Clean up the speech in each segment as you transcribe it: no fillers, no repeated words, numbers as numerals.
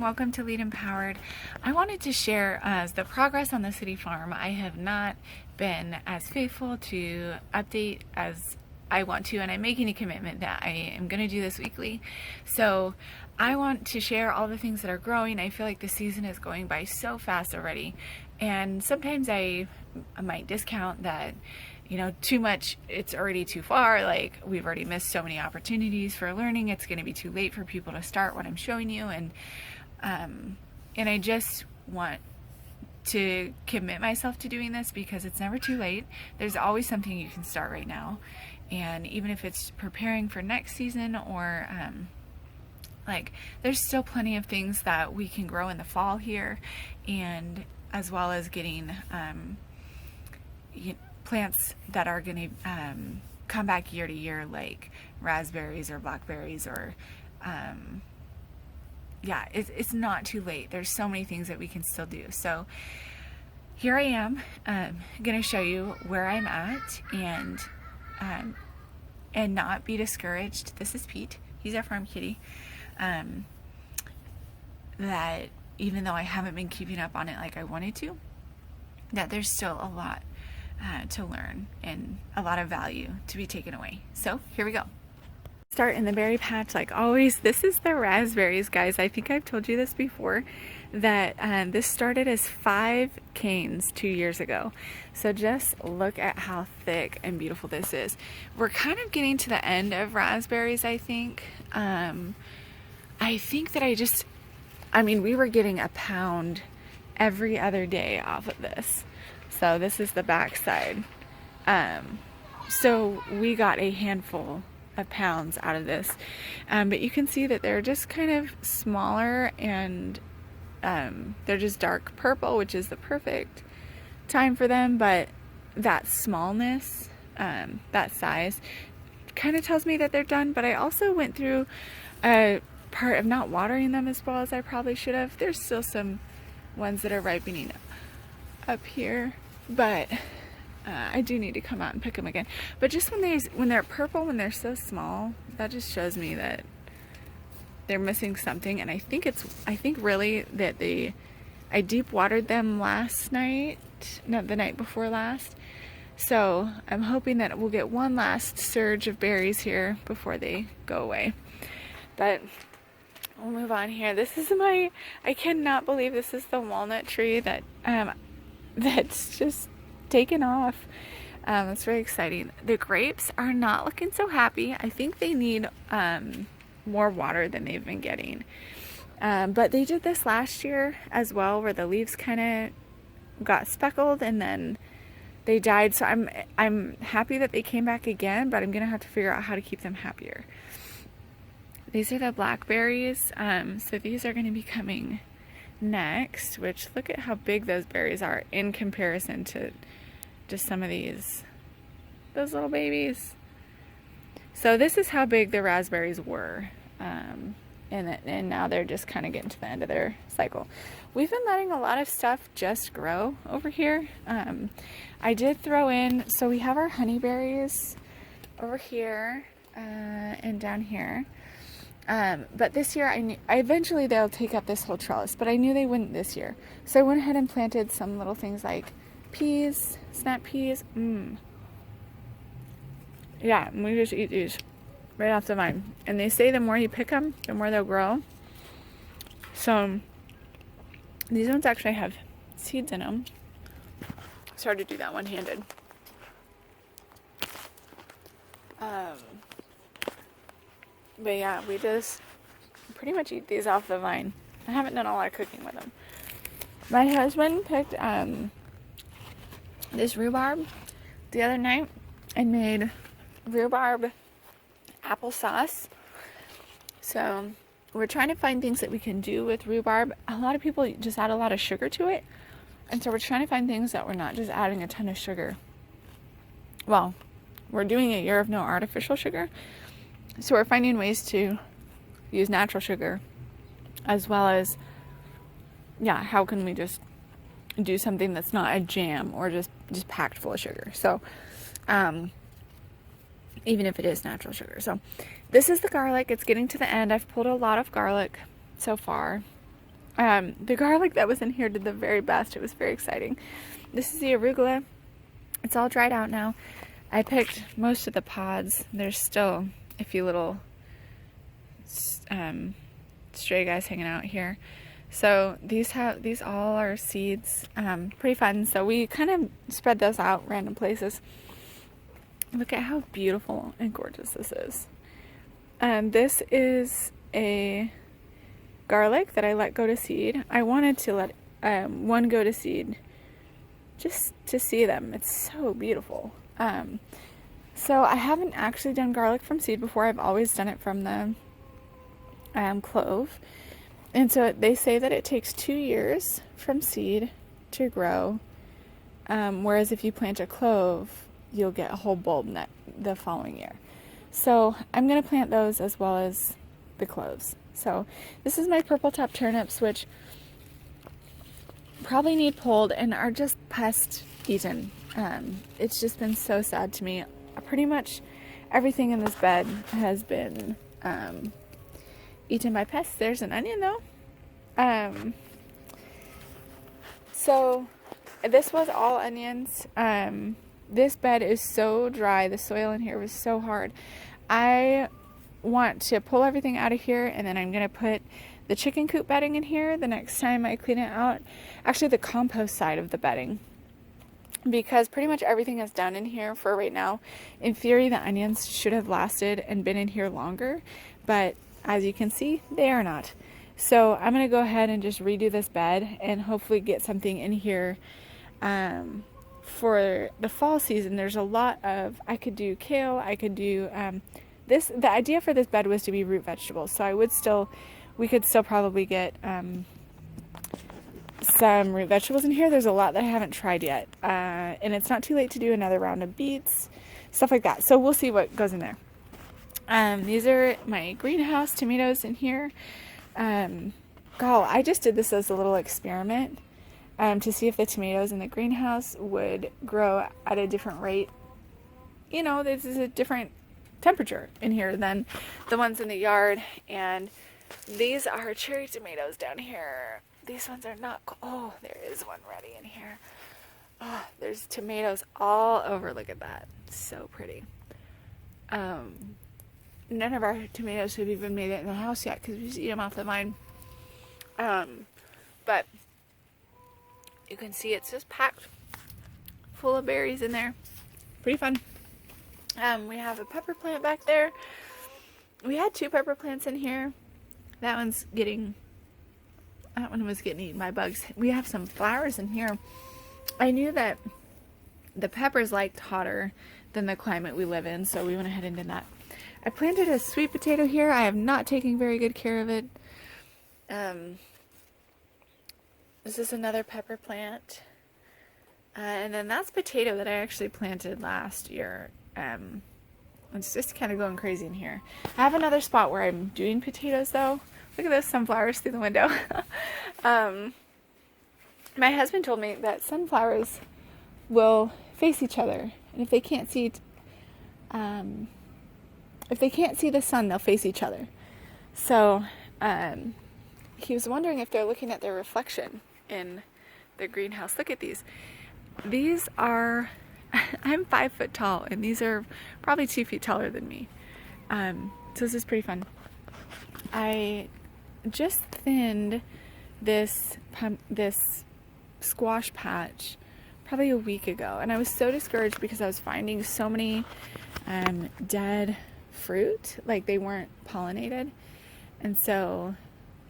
morning. Welcome to Lead Empowered. I wanted to share the progress on the city farm. I have not been as faithful to update as I want to, and I'm making a commitment that I am going to do this weekly. So I want to share all the things that are growing. I feel like the season is going by so fast already, and sometimes I might discount that, too much, it's already too far, like we've already missed so many opportunities for learning, it's going to be too late for people to start what I'm showing you, and I just want to commit myself to doing this because it's never too late. There's always something you can start right now, and even if it's preparing for next season or there's still plenty of things that we can grow in the fall here, and as well as getting plants that are going to come back year to year, like raspberries or blackberries or it's not too late. There's so many things that we can still do. So here I am, going to show you where I'm at and not be discouraged. This is Pete. He's our farm kitty. That even though I haven't been keeping up on it like I wanted to, that there's still a lot to learn and a lot of value to be taken away. So here we go. Start in the berry patch like always. This is the raspberries, guys. I think I've told you this before, that this started as 5 canes 2 years ago. So just look at how thick and beautiful this is. We're kind of getting to the end of raspberries, I think. I think that we were getting a pound every other day off of this. So this is the back side. So we got a handful of pounds out of this. But you can see that they're just kind of smaller, and they're just dark purple, which is the perfect time for them. But that smallness, that size, kind of tells me that they're done. But I also went through a part of not watering them as well as I probably should have. There's still some ones that are ripening up here, but I do need to come out and pick them again. But just when they're purple, when they're so small, that just shows me that they're missing something. And I think really that I deep watered them last night, not the night before last. So I'm hoping that we'll get one last surge of berries here before they go away. But we'll move on here. This is I cannot believe this is the walnut tree that's just taken off. It's very exciting. The grapes are not looking so happy. I think they need more water than they've been getting. But they did this last year as well, where the leaves kind of got speckled and then they died. So I'm happy that they came back again, but I'm gonna have to figure out how to keep them happier. These are the blackberries. So these are going to be coming next, which look at how big those berries are in comparison to just some of those little babies. So this is how big the raspberries were. And now they're just kind of getting to the end of their cycle. We've been letting a lot of stuff just grow over here. I did throw in, so we have our honeyberries over here and down here. But this year, eventually they'll take up this whole trellis, but I knew they wouldn't this year. So I went ahead and planted some little things like peas, snap peas. Yeah, we just eat these right off the vine. And they say the more you pick them, the more they'll grow. So these ones actually have seeds in them. It's hard to do that one-handed. But yeah, we just pretty much eat these off the vine. I haven't done a lot of cooking with them. My husband picked this rhubarb the other night and made rhubarb applesauce. So we're trying to find things that we can do with rhubarb. A lot of people just add a lot of sugar to it. And so we're trying to find things that we're not just adding a ton of sugar. Well, we're doing a year of no artificial sugar. So we're finding ways to use natural sugar, as well as, how can we just do something that's not a jam or just packed full of sugar. So even if it is natural sugar. So this is the garlic. It's getting to the end. I've pulled a lot of garlic so far. The garlic that was in here did the very best. It was very exciting. This is the arugula. It's all dried out now. I picked most of the pods. There's still a few little stray guys hanging out here. So these all are seeds. Pretty fun. So we kind of spread those out random places. Look at how beautiful and gorgeous this is. This is a garlic that I let go to seed. I wanted to let one go to seed just to see them. It's so beautiful. So I haven't actually done garlic from seed before. I've always done it from the clove. And so they say that it takes 2 years from seed to grow. Whereas if you plant a clove, you'll get a whole bulb the following year. So I'm going to plant those as well as the cloves. So this is my purple top turnips, which probably need pulled and are just pest eaten. It's just been so sad to me. Pretty much everything in this bed has been eaten by pests. There's an onion though. So this was all onions. This bed is so dry. The soil in here was so hard. I want to pull everything out of here, and then I'm going to put the chicken coop bedding in here the next time I clean it out. Actually, the compost side of the bedding, because pretty much everything is done in here for right now. In theory, the onions should have lasted and been in here longer, but as you can see, they are not. So I'm going to go ahead and just redo this bed and hopefully get something in here for the fall season. There's a lot of, I could do kale, I could do the idea for this bed was to be root vegetables, so we could still probably get some root vegetables in here. There's a lot that I haven't tried yet, and it's not too late to do another round of beets, stuff like that. So we'll see what goes in there. These are my greenhouse tomatoes in here. I just did this as a little experiment to see if the tomatoes in the greenhouse would grow at a different rate. You know, this is a different temperature in here than the ones in the yard. And these are cherry tomatoes down here. These ones are not. Oh, there is one ready in here. Oh, there's tomatoes all over. Look at that. So pretty. None of our tomatoes have even made it in the house yet because we just eat them off the vine. But you can see it's just packed full of berries in there. Pretty fun. We have a pepper plant back there. We had 2 pepper plants in here. That one was getting eaten by bugs. We have some flowers in here. I knew that the peppers liked hotter than the climate we live in, so we went ahead and did that. I planted a sweet potato here. I am not taking very good care of it. This is another pepper plant. And then that's potato that I actually planted last year. It's just kind of going crazy in here. I have another spot where I'm doing potatoes though. Look at those sunflowers through the window. My husband told me that sunflowers will face each other, and if they can't see the sun, they'll face each other. So he was wondering if they're looking at their reflection in the greenhouse. Look at these. These are, I'm 5 foot tall, and these are probably 2 feet taller than me. So this is pretty fun. I just thinned this squash patch probably a week ago, and I was so discouraged because I was finding so many dead fruit, like they weren't pollinated, and so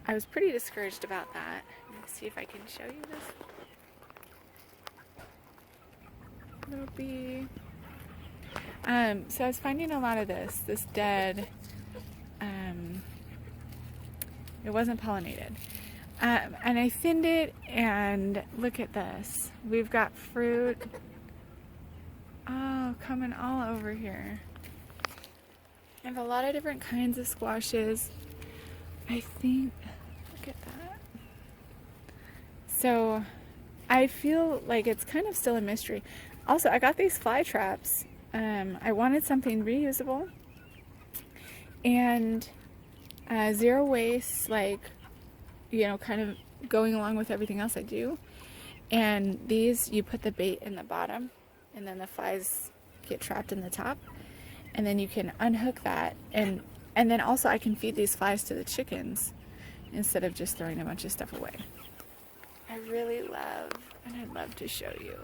I was pretty discouraged about that. Let me see if I can show you this little bee. So I was finding a lot of this dead, it wasn't pollinated. And I thinned it, and look at this. We've got fruit, coming all over here. I have a lot of different kinds of squashes. I think, look at that. So I feel like it's kind of still a mystery. Also, I got these fly traps. I wanted something reusable and zero waste, like, you know, kind of going along with everything else I do. And these, you put the bait in the bottom, and then the flies get trapped in the top. And then you can unhook that, and then also I can feed these flies to the chickens instead of just throwing a bunch of stuff away. I really love, and I'd love to show you.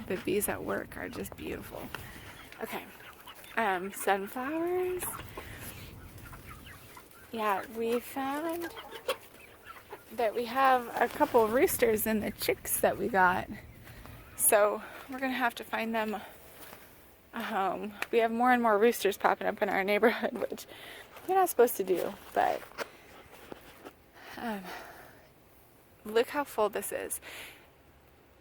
The bees at work are just beautiful. Okay, sunflowers. Yeah, we found that we have a couple of roosters in the chicks that we got. So we're gonna have to find them a home. We have more and more roosters popping up in our neighborhood, which you're not supposed to do, but look how full this is.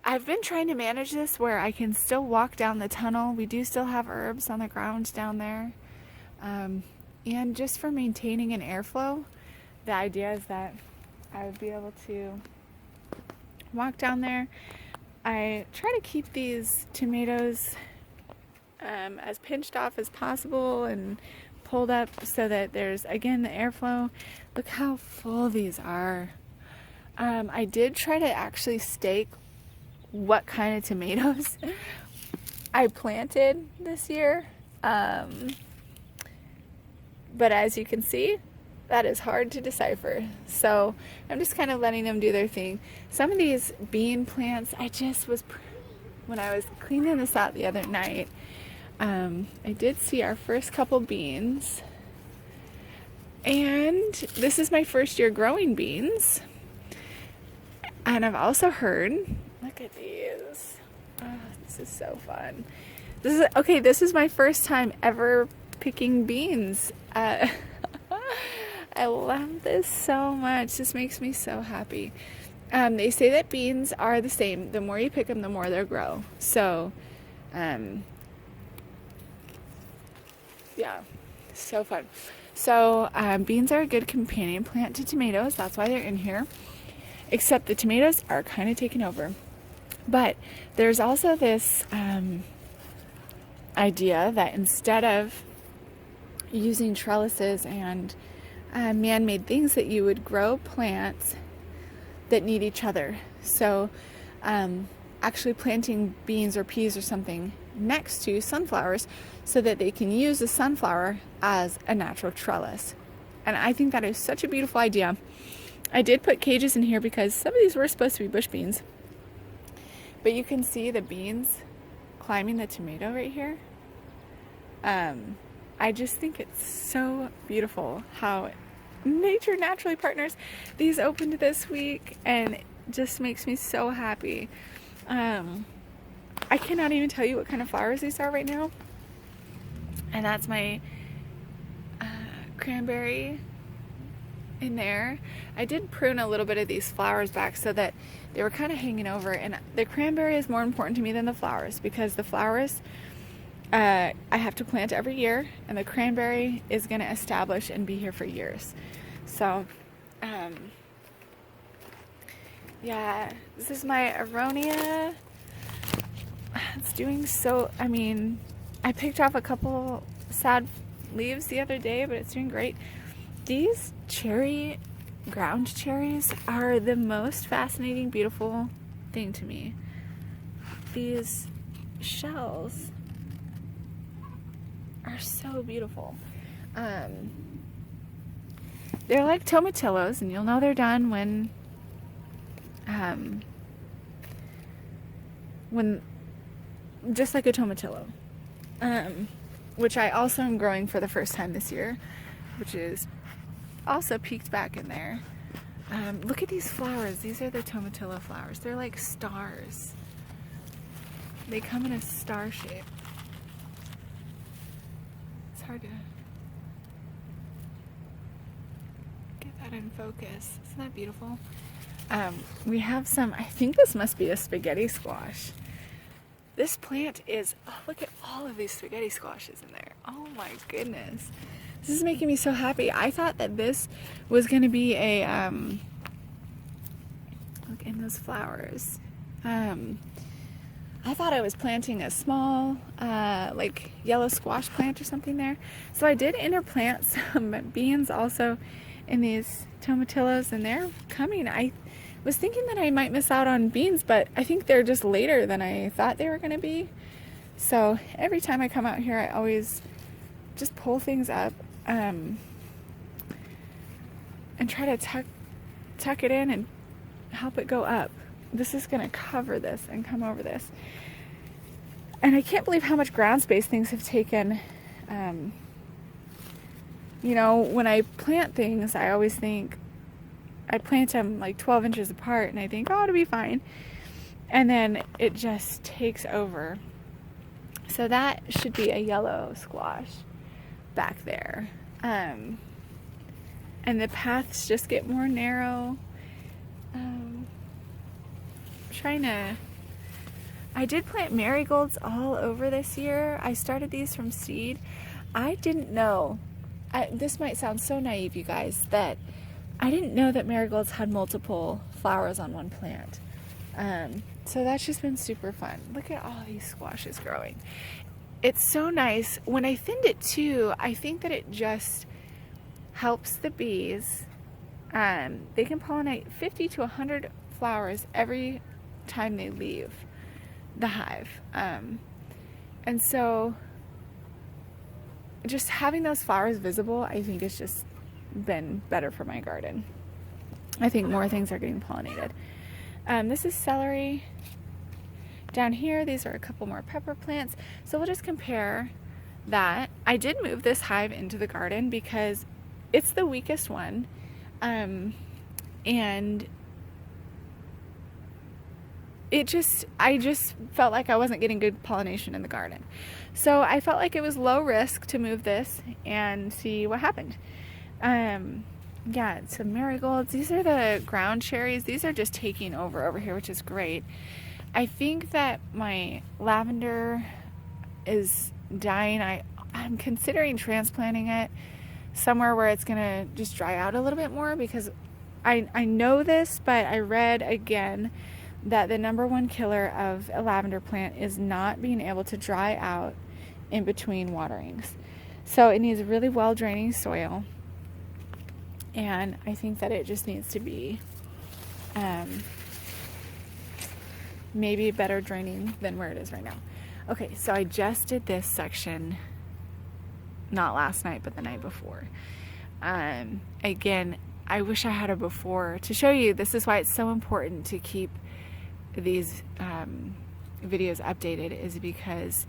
I've been trying to manage this where I can still walk down the tunnel. We do still have herbs on the ground down there. And just for maintaining an airflow, the idea is that I would be able to walk down there. I try to keep these tomatoes as pinched off as possible and pulled up so that there's, again, the airflow. Look how full these are. I did try to actually stake what kind of tomatoes I planted this year. But as you can see, that is hard to decipher. So I'm just kind of letting them do their thing. Some of these bean plants, when I was cleaning this out the other night, I did see our first couple beans. And this is my first year growing beans. And I've also heard, look at these. Oh, this is so fun. This is my first time ever picking beans. I love this so much. This makes me so happy. They say that beans are the same. The more you pick them, the more they'll grow. So, yeah, so fun. So, beans are a good companion plant to tomatoes. That's why they're in here. Except the tomatoes are kind of taken over. But there's also this idea that instead of using trellises and man-made things, that you would grow plants that need each other. So actually planting beans or peas or something next to sunflowers so that they can use the sunflower as a natural trellis. And I think that is such a beautiful idea. I did put cages in here because some of these were supposed to be bush beans. But you can see the beans climbing the tomato right here. I just think it's so beautiful how nature naturally partners. These opened this week and it just makes me so happy. I cannot even tell you what kind of flowers these are right now. And that's my cranberry in there. I did prune a little bit of these flowers back so that they were kind of hanging over, and the cranberry is more important to me than the flowers because the flowers I have to plant every year, and the cranberry is going to establish and be here for years. So yeah, this is my aronia. It's doing so, I picked off a couple sad leaves the other day, but it's doing great. These ground cherries are the most fascinating, beautiful thing to me. These shells are so beautiful. They're like tomatillos, and you'll know they're done when just like a tomatillo, which I also am growing for the first time this year, which is also peeked back in there. Look at these flowers. These are the tomatillo flowers. They're like stars. They come in a star shape. It's hard to get that in focus. Isn't that beautiful? We have some, I think this must be a spaghetti squash. This plant is, oh, look at all of these spaghetti squashes in there. Oh my goodness. This is making me so happy. I thought that this was going to be a, look in those flowers. I thought I was planting a small, like yellow squash plant or something there. So I did interplant some beans also in these tomatillos, and they're coming. I was thinking that I might miss out on beans, but I think they're just later than I thought they were going to be. So every time I come out here, I always just pull things up and try to tuck it in and help it go up. This is going to cover this and come over this. And I can't believe how much ground space things have taken. You know, when I plant things, I always think I plant them like 12 inches apart and I think, oh, it'll be fine. And then it just takes over. So that should be a yellow squash back there. And the paths just get more narrow. I did plant marigolds all over this year. I started these from seed. I didn't know, this might sound so naive, you guys, that I didn't know that marigolds had multiple flowers on one plant. So that's just been super fun. Look at all these squashes growing. It's so nice. When I thinned it too, I think that it just helps the bees. They can pollinate 50 to 100 flowers every time they leave the hive. And so just having those flowers visible, I think has just been better for my garden. I think more things are getting pollinated. This is celery. Down here, these are a couple more pepper plants. So we'll just compare that. I did move this hive into the garden because it's the weakest one. And I just felt like I wasn't getting good pollination in the garden. So I felt like it was low risk to move this and see what happened. Yeah, some marigolds. These are the ground cherries. These are just taking over here, which is great. I think that my lavender is dying. I'm considering transplanting it somewhere where it's gonna just dry out a little bit more, because I know this, but I read again that the #1 killer of a lavender plant is not being able to dry out in between waterings. So it needs really well draining soil, and I think that it just needs to be maybe better draining than where it is right now. Okay, so I just did this section not last night but the night before. Again, I wish I had a before to show you. This is why it's so important to keep these videos updated, is because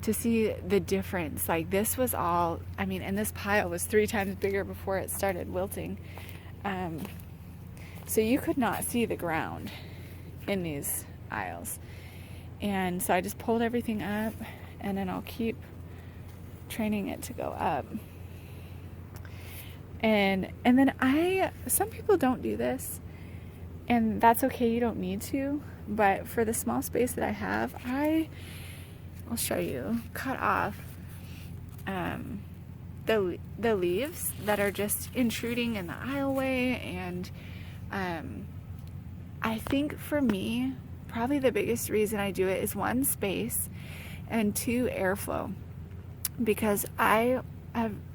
to see the difference. Like, this was all, I mean, and this pile was 3 times bigger before it started wilting. So you could not see the ground in these aisles. And so I just pulled everything up, and then I'll keep training it to go up. And then some people don't do this, and that's okay, you don't need to, but for the small space that I have, I'll show you, cut off the leaves that are just intruding in the aisleway. And I think for me, probably the biggest reason I do it is 1, space, and 2, airflow, because I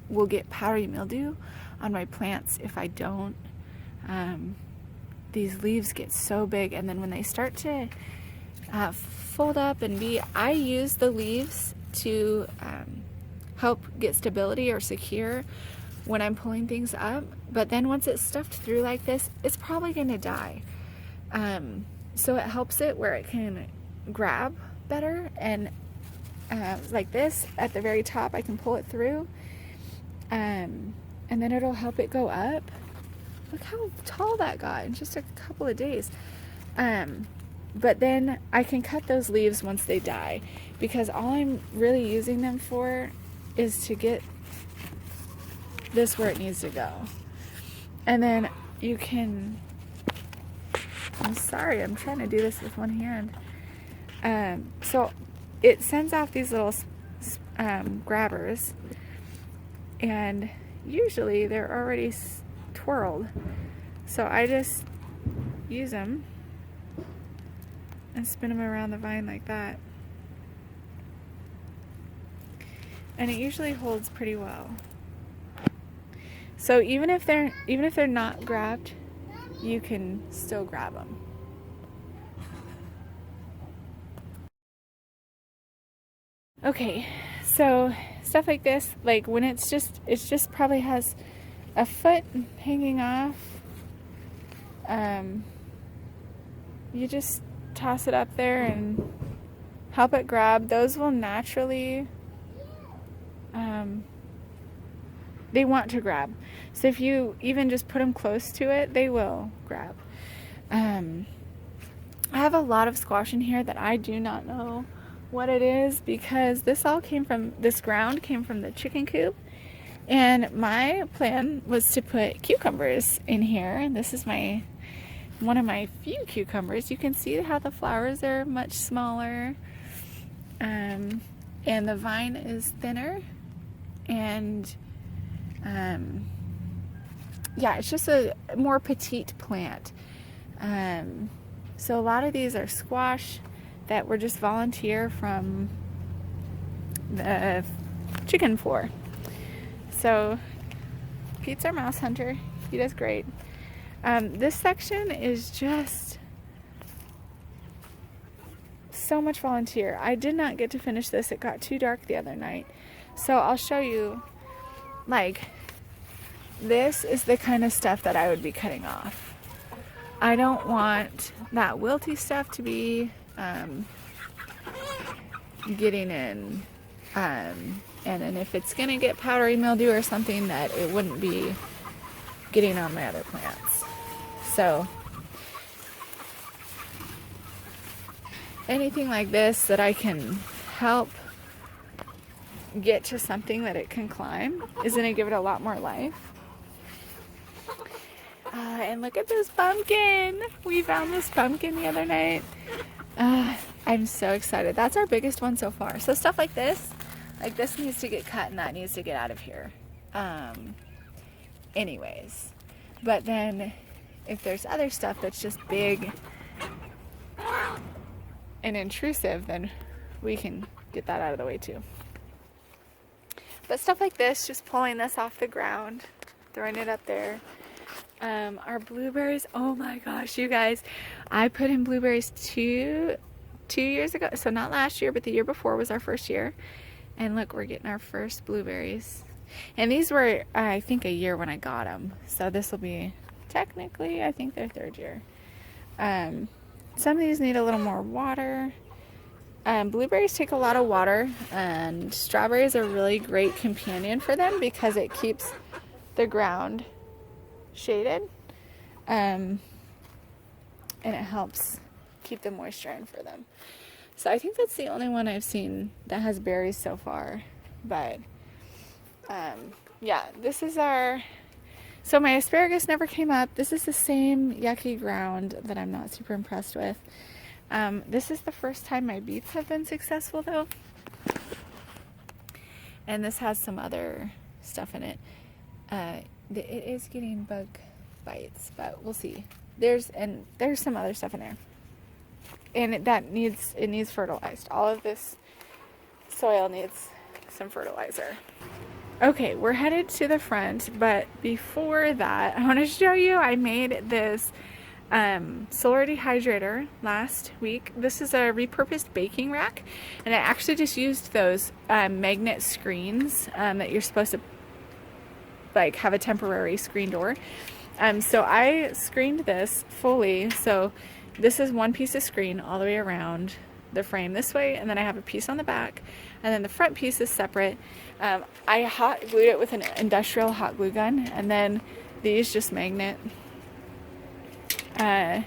will get powdery mildew on my plants if I don't. These leaves get so big, and then when they start to fold up and I use the leaves to help get stability or secure when I'm pulling things up, but then once it's stuffed through like this, it's probably going to die. So it helps it where it can grab better, and like this at the very top, I can pull it through, and then it'll help it go up. Look how tall that got in just a couple of days. But then I can cut those leaves once they die, because all I'm really using them for is to get this where it needs to go. And then you can, I'm sorry, I'm trying to do this with one hand. So it sends off these little grabbers, and usually they're already twirled. So I just use them and spin them around the vine like that. And it usually holds pretty well. So even if they're not grabbed, you can still grab them. Okay, so stuff like this, like when it's just probably has a foot hanging off. You just toss it up there and help it grab. Those will naturally, they want to grab. So if you even just put them close to it, they will grab. I have a lot of squash in here that I do not know what it is, because this ground came from the chicken coop, and my plan was to put cucumbers in here, and this is one of my few cucumbers. You can see how the flowers are much smaller, and the vine is thinner, and yeah, it's just a more petite plant. So a lot of these are squash that were just volunteer from the chicken floor. So Pete's our mouse hunter. He does great. This section is just so much volunteer. I did not get to finish this. It got too dark the other night. So I'll show you, like, this is the kind of stuff that I would be cutting off. I don't want that wilty stuff to be getting in, and then if it's gonna get powdery mildew or something, that it wouldn't be getting on my other plants. So anything like this that I can help get to something that it can climb is gonna give it a lot more life. And look at this pumpkin. We found this pumpkin the other night. I'm so excited. That's our biggest one so far. So stuff like this needs to get cut and that needs to get out of here. Anyways, but then if there's other stuff that's just big and intrusive, then we can get that out of the way too. But stuff like this, just pulling this off the ground, throwing it up there. Our blueberries, oh my gosh, you guys, I put in blueberries two years ago. So not last year, but the year before was our first year. And look, we're getting our first blueberries. And these were, I think, a year when I got them. So this will be technically, I think, their third year. Some of these need a little more water. Blueberries take a lot of water, and strawberries are a really great companion for them because it keeps the ground shaded, and it helps keep the moisture in for them. So I think that's the only one I've seen that has berries so far. But yeah, this is so my asparagus never came up. This is the same yucky ground that I'm not super impressed with. This is the first time my beets have been successful though. And this has some other stuff in it. It is getting bug bites, but we'll see. There's some other stuff in there. And it needs fertilized. All of this soil needs some fertilizer. Okay, we're headed to the front, but before that, I want to show you I made this solar dehydrator last week. This is a repurposed baking rack, and I actually just used those magnet screens that you're supposed to like have a temporary screen door. So I screened this fully. So this is one piece of screen all the way around the frame this way, and then I have a piece on the back, and then the front piece is separate. I hot glued it with an industrial hot glue gun, and then these just magnet to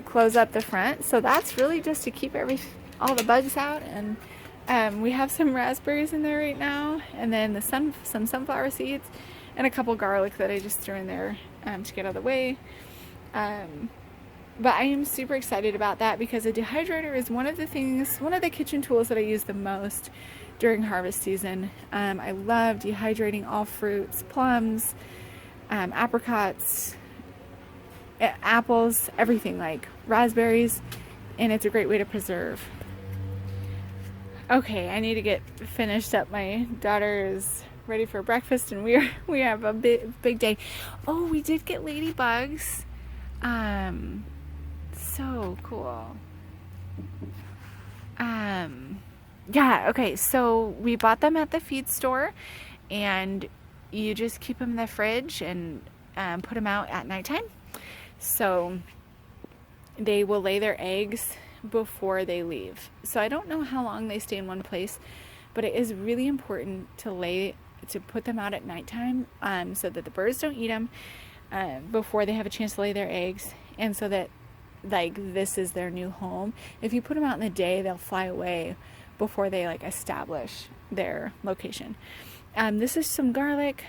close up the front. So that's really just to keep all the bugs out. And we have some raspberries in there right now, and then some sunflower seeds, and a couple garlic that I just threw in there to get out of the way. But I am super excited about that because a dehydrator is one of the kitchen tools that I use the most during harvest season. I love dehydrating all fruits, plums, apricots, apples, everything, like raspberries, and it's a great way to preserve. Okay, I need to get finished up. My daughter is ready for breakfast, and we have a big day. Oh, we did get ladybugs. So cool. Yeah, okay, so we bought them at the feed store, and you just keep them in the fridge and put them out at nighttime. So they will lay their eggs before they leave. So I don't know how long they stay in one place, but it is really important to put them out at nighttime, so that the birds don't eat them before they have a chance to lay their eggs, and so that like this is their new home. If you put them out in the day, they'll fly away before they like establish their location. This is some garlic,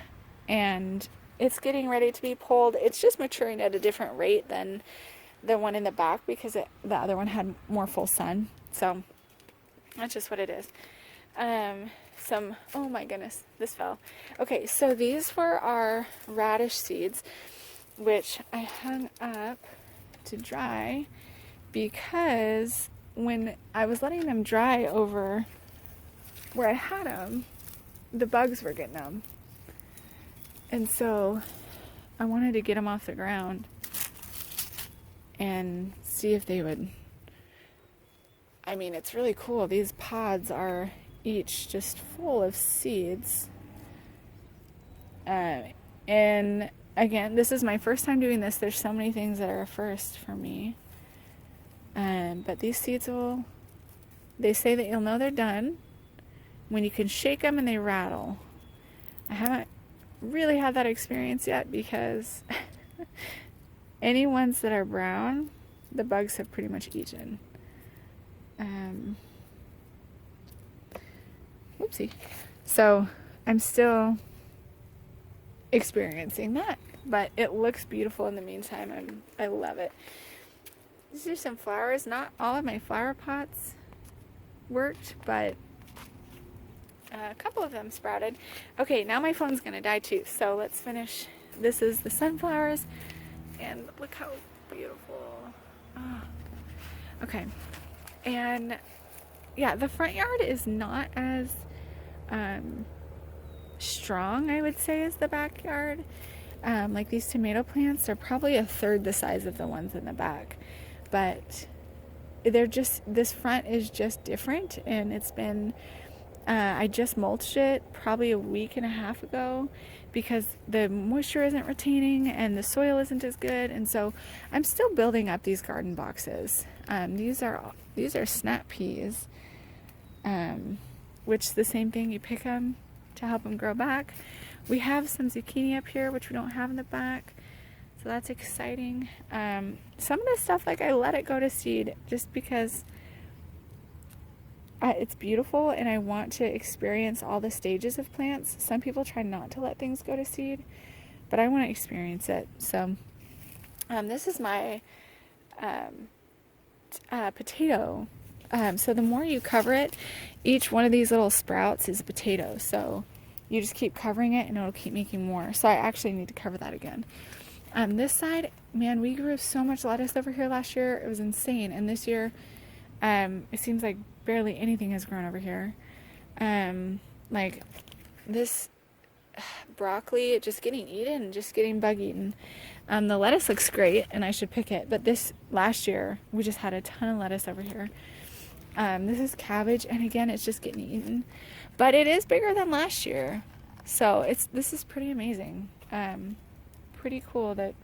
and it's getting ready to be pulled. It's just maturing at a different rate than the one in the back because the other one had more full sun. So that's just what it is. Oh my goodness, this fell. Okay, so these were our radish seeds, which I hung up to dry because when I was letting them dry over where I had them, the bugs were getting them. And so I wanted to get them off the ground and see if they would. I mean, it's really cool. These pods are each just full of seeds. And again, this is my first time doing this. There's so many things that are a first for me. But these seeds they say that you'll know they're done when you can shake them and they rattle. I haven't really had that experience yet because any ones that are brown, the bugs have pretty much eaten. Whoopsie. So I'm still experiencing that, but it looks beautiful in the meantime. I love it. These are some flowers. Not all of my flower pots worked, but a couple of them sprouted. Okay, now my phone's gonna die too, so let's finish. This is the sunflowers, and look how beautiful. Oh. Okay, and yeah, the front yard is not as strong, I would say, as the backyard. Like these tomato plants are probably a third the size of the ones in the back, but this front is just different, and it's been I just mulched it probably a week and a half ago because the moisture isn't retaining and the soil isn't as good, and so I'm still building up these garden boxes. These are snap peas, which the same thing, you pick them to help them grow back. We have some zucchini up here, which we don't have in the back, so that's exciting. Some of this stuff, like, I let it go to seed just because it's beautiful and I want to experience all the stages of plants. Some people try not to let things go to seed, but I want to experience it. So this is my potato. So the more you cover it, each one of these little sprouts is a potato. So you just keep covering it and it'll keep making more. So I actually need to cover that again. This side, man, we grew so much lettuce over here last year. It was insane. And this year, it seems like barely anything has grown over here. Like this broccoli, just getting eaten, just getting bug eaten. The lettuce looks great and I should pick it, but this last year we just had a ton of lettuce over here. This is cabbage, and again, it's just getting eaten, but it is bigger than last year, so this is pretty amazing. Pretty cool that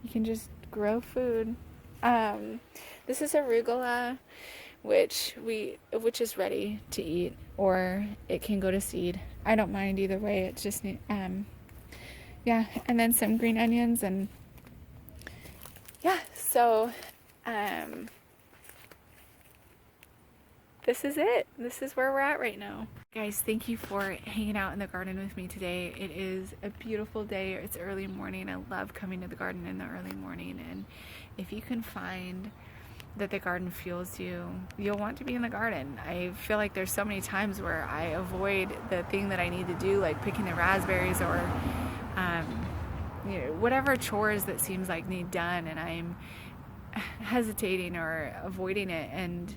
you can just grow food. This is arugula, which is ready to eat, or it can go to seed. I don't mind either way. It just yeah, and then some green onions, and yeah, so this is it. This is where we're at right now. Guys, thank you for hanging out in the garden with me today. It is a beautiful day. It's early morning. I love coming to the garden in the early morning. And if you can find that the garden fuels you, you'll want to be in the garden. I feel like there's so many times where I avoid the thing that I need to do, like picking the raspberries or whatever chores that seems like need done, and I'm hesitating or avoiding it. And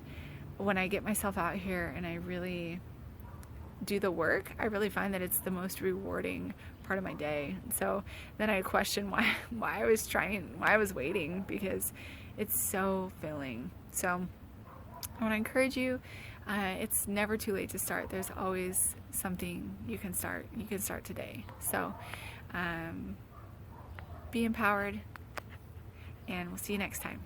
when I get myself out here and I really do the work, I really find that it's the most rewarding part of my day. So then I question why I was waiting, because it's so filling. So I want to encourage you, it's never too late to start. There's always something you can start today. So be empowered, and we'll see you next time.